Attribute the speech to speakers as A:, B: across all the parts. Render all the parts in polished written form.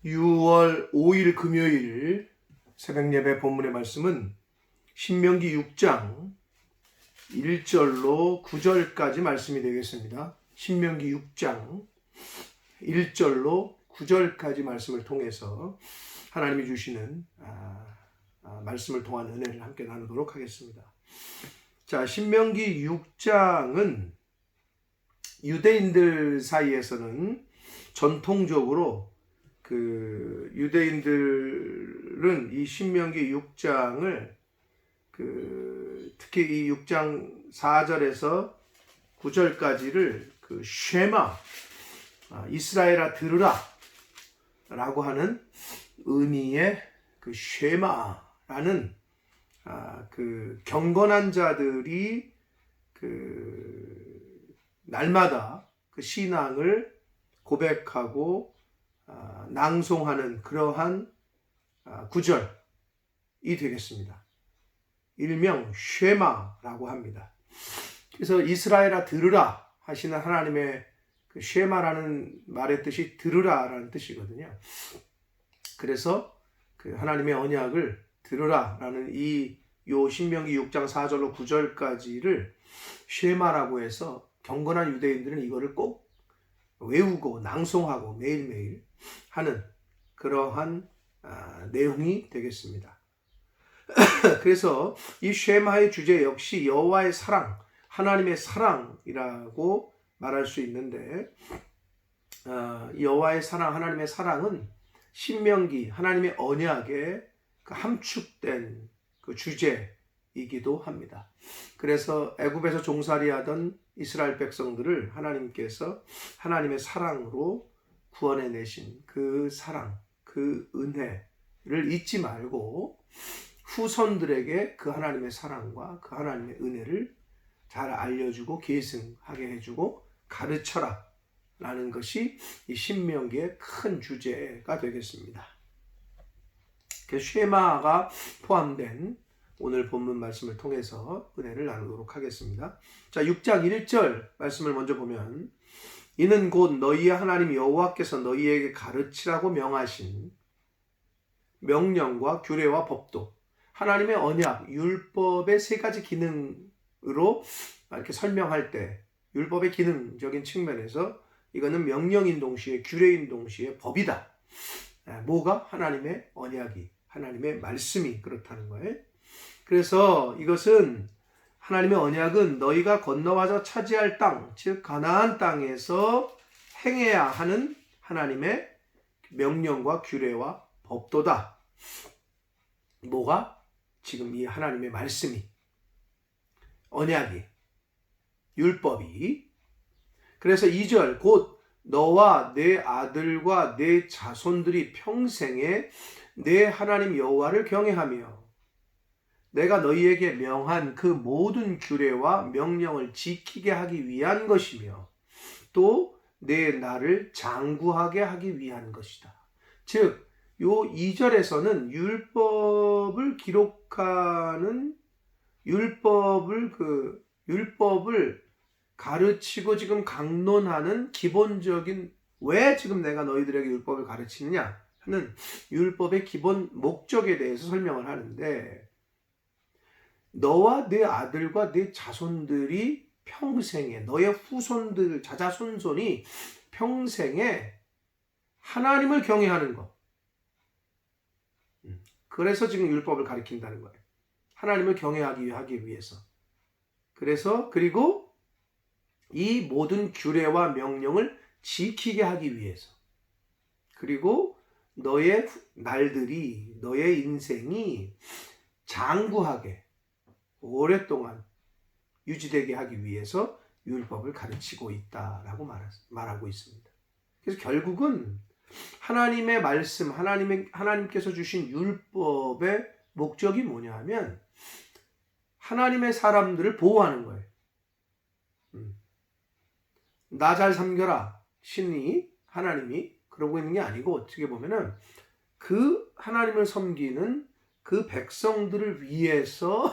A: 6월 5일 금요일 새벽예배 본문의 말씀은 신명기 6장 1절로 9절까지 말씀이 되겠습니다. 신명기 6장 1절로 9절까지 말씀을 통해서 하나님이 주시는 말씀을 통한 은혜를 함께 나누도록 하겠습니다. 자, 신명기 6장은 유대인들 사이에서는 전통적으로 유대인들은 이 신명기 6장을 특히 이 6장 4절에서 9절까지를 쉐마, 이스라엘아 들으라 라고 하는 의미의 쉐마라는 경건한 자들이 날마다 신앙을 고백하고 낭송하는 그러한 구절이 되겠습니다. 일명 쉐마라고 합니다. 그래서 이스라엘아 들으라 하시는 하나님의 쉐마라는 말의 뜻이 들으라라는 뜻이거든요. 그래서 하나님의 언약을 들으라라는 요 신명기 6장 4절로 9절까지를 쉐마라고 해서 경건한 유대인들은 이거를 꼭 외우고 낭송하고 매일매일 하는 그러한 내용이 되겠습니다. 그래서 이 쉐마의 주제 역시 여호와의 사랑, 하나님의 사랑이라고 말할 수 있는데 여호와의 사랑, 하나님의 사랑은 신명기, 하나님의 언약에 함축된 주제이기도 합니다. 그래서 애굽에서 종살이하던 이스라엘 백성들을 하나님께서 하나님의 사랑으로 구원해내신 그 사랑, 그 은혜를 잊지 말고 후손들에게 그 하나님의 사랑과 그 하나님의 은혜를 잘 알려주고 계승하게 해주고 가르쳐라 라는 것이 이 신명기의 큰 주제가 되겠습니다. 쉐마가 포함된 오늘 본문 말씀을 통해서 은혜를 나누도록 하겠습니다. 자, 6장 1절 말씀을 먼저 보면 이는 곧 너희의 하나님 여호와께서 너희에게 가르치라고 명하신 명령과 규례와 법도, 하나님의 언약, 율법의 세 가지 기능으로 이렇게 설명할 때 율법의 기능적인 측면에서 이거는 명령인 동시에 규례인 동시에 법이다. 뭐가? 하나님의 언약이, 하나님의 말씀이 그렇다는 거예요. 그래서 이것은 하나님의 언약은 너희가 건너와서 차지할 땅, 즉 가나안 땅에서 행해야 하는 하나님의 명령과 규례와 법도다. 뭐가? 지금 이 하나님의 말씀이, 언약이, 율법이. 그래서 2절 곧 너와 내 아들과 내 자손들이 평생에 내 하나님 여호와를 경외하며 내가 너희에게 명한 그 모든 규례와 명령을 지키게 하기 위한 것이며 또 내 나를 장구하게 하기 위한 것이다. 즉, 요 2절에서는 율법을 기록하는 율법을 가르치고 지금 강론하는 기본적인, 왜 지금 내가 너희들에게 율법을 가르치느냐 하는 율법의 기본 목적에 대해서 설명을 하는데, 너와 내 아들과 내 자손들이 평생에, 너의 후손들, 자자손손이 평생에 하나님을 경외하는 것. 그래서 지금 율법을 가르친다는 거예요. 하나님을 경외하기 위해서. 그리고 이 모든 규례와 명령을 지키게 하기 위해서. 그리고 너의 날들이, 너의 인생이 장구하게 오랫동안 유지되게 하기 위해서 율법을 가르치고 있다라고 말하고 있습니다. 그래서 결국은 하나님의 말씀, 하나님께서 주신 율법의 목적이 뭐냐 하면 하나님의 사람들을 보호하는 거예요. 나 잘 섬겨라. 하나님이 그러고 있는 게 아니고 어떻게 보면은 그 하나님을 섬기는 그 백성들을 위해서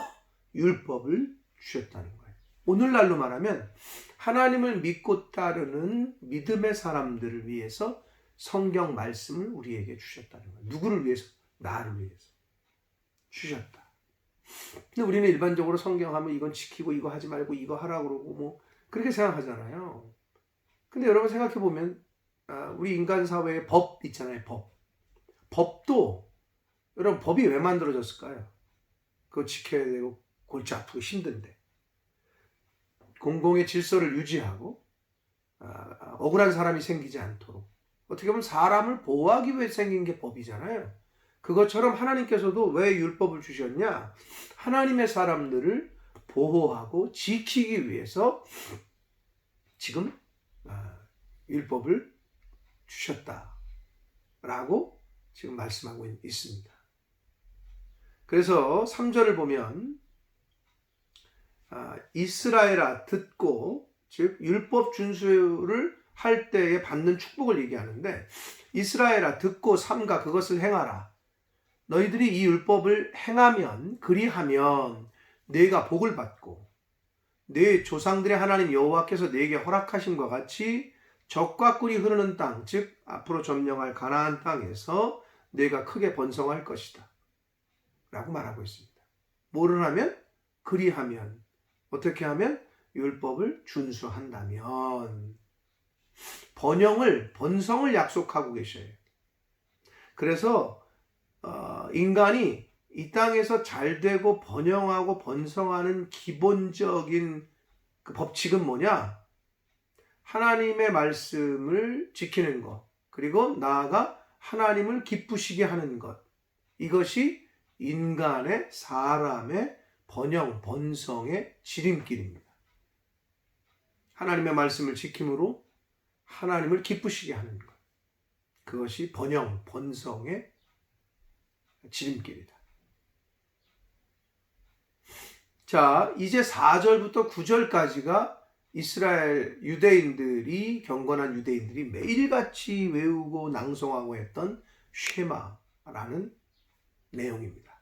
A: 율법을 주셨다는 거예요. 오늘날로 말하면 하나님을 믿고 따르는 믿음의 사람들을 위해서 성경 말씀을 우리에게 주셨다는 거예요. 누구를 위해서? 나를 위해서 주셨다. 근데 우리는 일반적으로 성경하면 이건 지키고 이거 하지 말고 이거 하라고 그러고 뭐 그렇게 생각하잖아요. 근데 여러분 생각해 보면 우리 인간 사회에 법 있잖아요. 법도 여러분 법이 왜 만들어졌을까요? 그거 지켜야 되고 골치 아프고 힘든데 공공의 질서를 유지하고 억울한 사람이 생기지 않도록 어떻게 보면 사람을 보호하기 위해 생긴 게 법이잖아요. 그것처럼 하나님께서도 왜 율법을 주셨냐? 하나님의 사람들을 보호하고 지키기 위해서 지금 율법을 주셨다라고 지금 말씀하고 있습니다. 그래서 3절을 보면 이스라엘아 듣고, 즉 율법 준수를 할 때에 받는 축복을 얘기하는데, 이스라엘아 듣고 삼가 그것을 행하라. 너희들이 이 율법을 행하면, 그리하면 네가 복을 받고 네 조상들의 하나님 여호와께서 네게 허락하심과 같이 젖과 꿀이 흐르는 땅, 즉 앞으로 점령할 가나안 땅에서 네가 크게 번성할 것이다 라고 말하고 있습니다. 뭐를 하면? 그리하면. 어떻게 하면? 율법을 준수한다면. 번성을 약속하고 계셔요. 그래서 인간이 이 땅에서 잘되고 번영하고 번성하는 기본적인 그 법칙은 뭐냐? 하나님의 말씀을 지키는 것, 그리고 나아가 하나님을 기쁘시게 하는 것. 이것이 인간의, 사람의 번영, 번성의 지름길입니다. 하나님의 말씀을 지킴으로 하나님을 기쁘시게 하는 것. 그것이 번영, 번성의 지름길이다. 자, 이제 4절부터 9절까지가 이스라엘 유대인들이, 경건한 유대인들이 매일같이 외우고 낭송하고 했던 쉐마라는 내용입니다.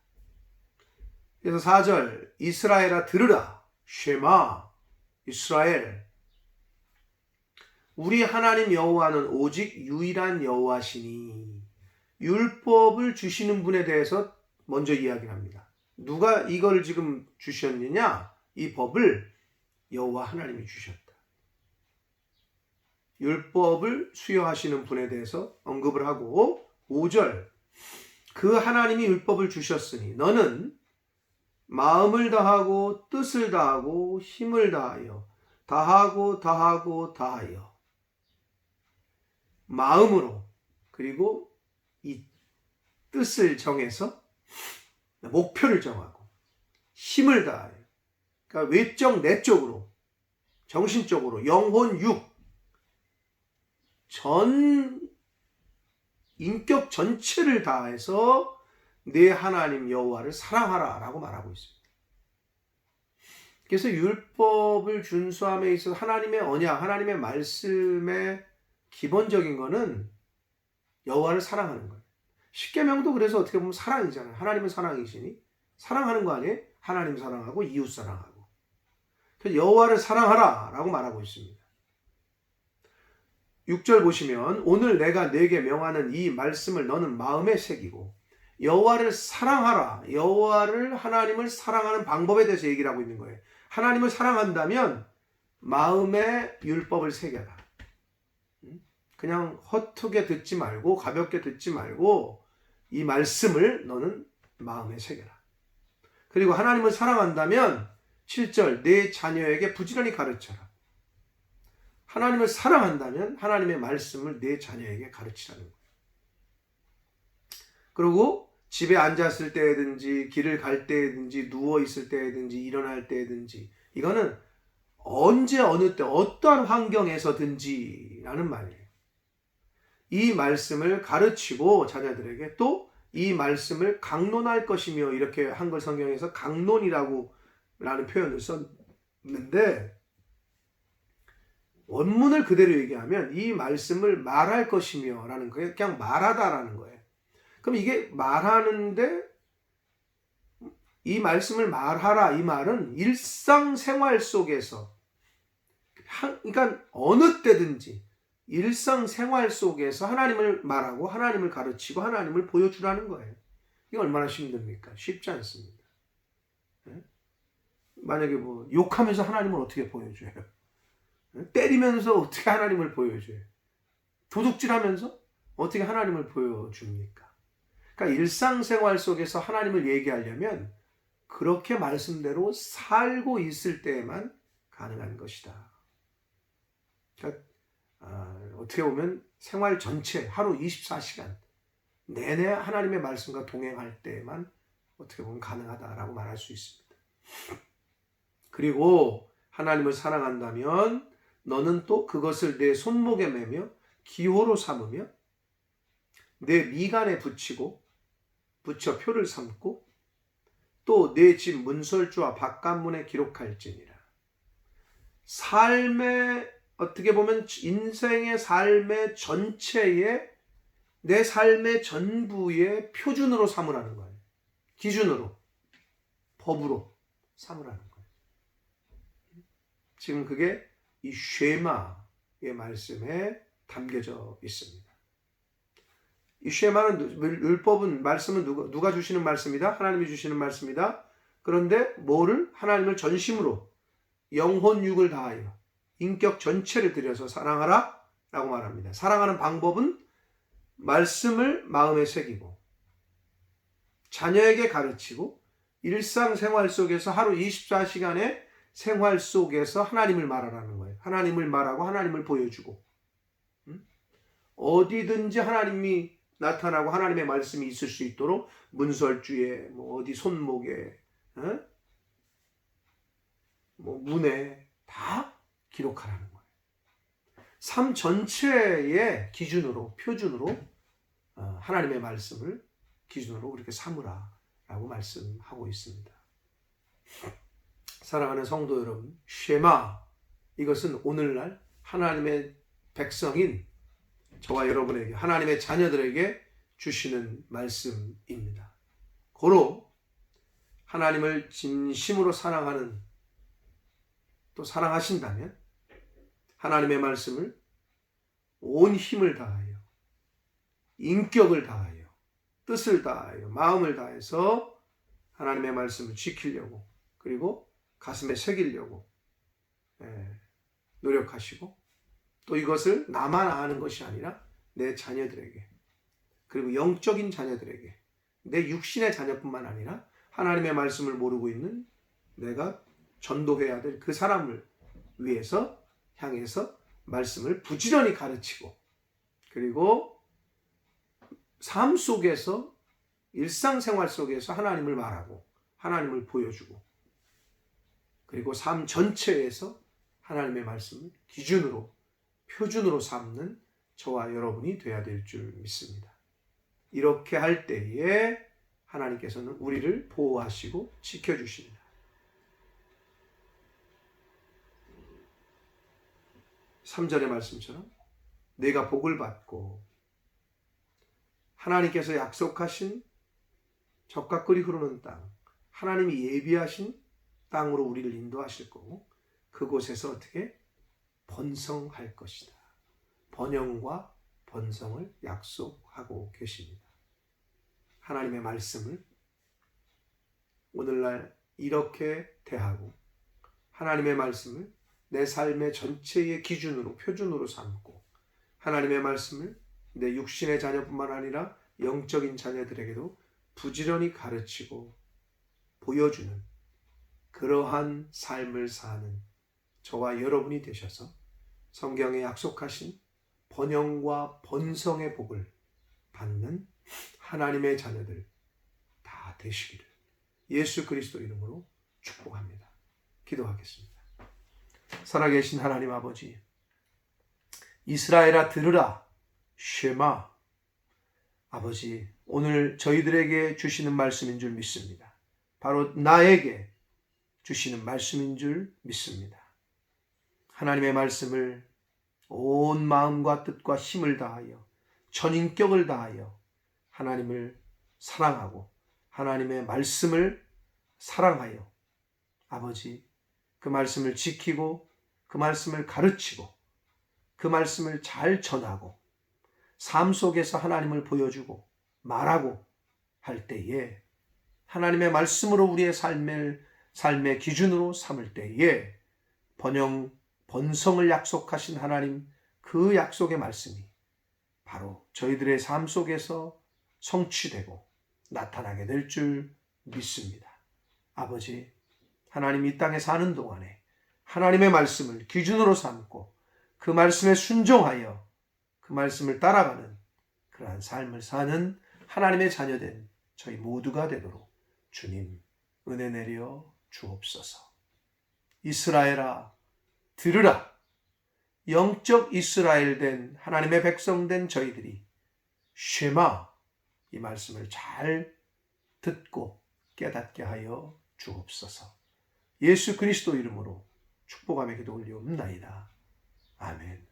A: 그래서 4절, 이스라엘아 들으라. 쉐마, 이스라엘. 우리 하나님 여호와는 오직 유일한 여호와시니. 율법을 주시는 분에 대해서 먼저 이야기를 합니다. 누가 이걸 지금 주셨느냐? 이 법을 여호와 하나님이 주셨다. 율법을 수여하시는 분에 대해서 언급을 하고, 5절, 그 하나님이 율법을 주셨으니 너는 마음을 다하고 뜻을 다하고 힘을 다하여 다하여 마음으로, 그리고 이 뜻을 정해서 목표를 정하고 힘을 다하여, 그러니까 외적 내적으로, 정신적으로, 영혼 육, 전 인격 전체를 다해서 내 하나님 여호와를 사랑하라 라고 말하고 있습니다. 그래서 율법을 준수함에 있어서 하나님의 언약, 하나님의 말씀의 기본적인 거는 여호와를 사랑하는 거예요. 십계명도 그래서 어떻게 보면 사랑이잖아요. 하나님은 사랑이시니 사랑하는 거 아니에요? 하나님 사랑하고 이웃 사랑하고. 그래서 여호와를 사랑하라 라고 말하고 있습니다. 6절 보시면 오늘 내가 네게 명하는 이 말씀을 너는 마음에 새기고, 여호와를 사랑하라. 여호와를, 하나님을 사랑하는 방법에 대해서 얘기를 하고 있는 거예요. 하나님을 사랑한다면 마음에 율법을 새겨라. 그냥 헛되게 듣지 말고, 가볍게 듣지 말고 이 말씀을 너는 마음에 새겨라. 그리고 하나님을 사랑한다면 7절, 내 자녀에게 부지런히 가르쳐라. 하나님을 사랑한다면 하나님의 말씀을 내 자녀에게 가르치라는 거예요. 그리고 집에 앉았을 때든지, 길을 갈 때든지, 누워있을 때든지, 일어날 때든지, 이거는 언제 어느 때 어떠한 환경에서든지 라는 말이에요. 이 말씀을 가르치고 자녀들에게 또 이 말씀을 강론할 것이며, 이렇게 한글 성경에서 강론이라고 라는 표현을 썼는데, 원문을 그대로 얘기하면 이 말씀을 말할 것이며 라는 거예요. 그냥 말하다라는 거예요. 그럼 이게 말하는데, 이 말씀을 말하라, 이 말은 일상생활 속에서, 그러니까 어느 때든지 일상생활 속에서 하나님을 말하고 하나님을 가르치고 하나님을 보여주라는 거예요. 이게 얼마나 힘듭니까? 쉽지 않습니다. 네? 만약에 뭐 욕하면서 하나님을 어떻게 보여줘요? 네? 때리면서 어떻게 하나님을 보여줘요? 도둑질하면서 어떻게 하나님을 보여줍니까? 그러니까 일상생활 속에서 하나님을 얘기하려면 그렇게 말씀대로 살고 있을 때에만 가능한 것이다. 그러니까 어떻게 보면 생활 전체 하루 24시간 내내 하나님의 말씀과 동행할 때에만 어떻게 보면 가능하다라고 말할 수 있습니다. 그리고 하나님을 사랑한다면 너는 또 그것을 내 손목에 매며 기호로 삼으며 내 미간에 붙여 표를 삼고 또 내 집 문설주와 바깥문에 기록할지니라. 삶의 어떻게 보면 인생의 삶의 전체에 내 삶의 전부의 표준으로 삼으라는 거예요. 기준으로, 법으로 삼으라는 거예요. 지금 그게 이 쉐마의 말씀에 담겨져 있습니다. 이 쉐마는 율법은 말씀은 누가 주시는 말씀이다? 하나님이 주시는 말씀이다. 그런데 뭐를? 하나님을 전심으로 영혼 육을 다하여 인격 전체를 들여서 사랑하라 라고 말합니다. 사랑하는 방법은 말씀을 마음에 새기고 자녀에게 가르치고 일상생활 속에서 하루 24시간의 생활 속에서 하나님을 말하라는 거예요. 하나님을 말하고 하나님을 보여주고 어디든지 하나님이 나타나고 하나님의 말씀이 있을 수 있도록 문설주에 뭐 어디 손목에 뭐 문에 다 기록하라는 거예요. 삶 전체의 기준으로 표준으로 하나님의 말씀을 기준으로 그렇게 삼으라라고 말씀하고 있습니다. 사랑하는 성도 여러분, 쉐마 이것은 오늘날 하나님의 백성인 저와 여러분에게 하나님의 자녀들에게 주시는 말씀입니다. 고로 하나님을 진심으로 사랑하는 또 사랑하신다면 하나님의 말씀을 온 힘을 다하여 인격을 다하여 뜻을 다하여 마음을 다해서 하나님의 말씀을 지키려고 그리고 가슴에 새기려고 노력하시고 또 이것을 나만 아는 것이 아니라 내 자녀들에게 그리고 영적인 자녀들에게 내 육신의 자녀뿐만 아니라 하나님의 말씀을 모르고 있는 내가 전도해야 될 그 사람을 위해서 향해서 말씀을 부지런히 가르치고 그리고 삶 속에서 일상생활 속에서 하나님을 말하고 하나님을 보여주고 그리고 삶 전체에서 하나님의 말씀을 기준으로 표준으로 삼는 저와 여러분이 되어야 될 줄 믿습니다. 이렇게 할 때에 하나님께서는 우리를 보호하시고 지켜주십니다. 3절의 말씀처럼 내가 복을 받고 하나님께서 약속하신 젖과 꿀이 흐르는 땅, 하나님이 예비하신 땅으로 우리를 인도하실 거고 그곳에서 어떻게 번성할 것이다. 번영과 번성을 약속하고 계십니다. 하나님의 말씀을 오늘날 이렇게 대하고 하나님의 말씀을 내 삶의 전체의 기준으로 표준으로 삼고 하나님의 말씀을 내 육신의 자녀뿐만 아니라 영적인 자녀들에게도 부지런히 가르치고 보여주는 그러한 삶을 사는 저와 여러분이 되셔서 성경에 약속하신 번영과 번성의 복을 받는 하나님의 자녀들 다 되시기를 예수 그리스도 이름으로 축복합니다. 기도하겠습니다. 살아계신 하나님 아버지, 이스라엘아 들으라 쉐마. 아버지, 오늘 저희들에게 주시는 말씀인 줄 믿습니다. 바로 나에게 주시는 말씀인 줄 믿습니다. 하나님의 말씀을 온 마음과 뜻과 힘을 다하여 전인격을 다하여 하나님을 사랑하고 하나님의 말씀을 사랑하여 아버지 그 말씀을 지키고 그 말씀을 가르치고 그 말씀을 잘 전하고 삶 속에서 하나님을 보여주고 말하고 할 때에 하나님의 말씀으로 우리의 삶의 기준으로 삼을 때에 번성을 약속하신 하나님 그 약속의 말씀이 바로 저희들의 삶 속에서 성취되고 나타나게 될 줄 믿습니다. 아버지, 하나님 이 땅에 사는 동안에 하나님의 말씀을 기준으로 삼고 그 말씀에 순종하여 그 말씀을 따라가는 그러한 삶을 사는 하나님의 자녀된 저희 모두가 되도록 주님 은혜 내려 주옵소서. 이스라엘아 들으라. 영적 이스라엘 된 하나님의 백성 된 저희들이 쉐마 이 말씀을 잘 듣고 깨닫게 하여 주옵소서. 예수 그리스도 이름으로 축복하며 기도 올리옵나이다. 아멘.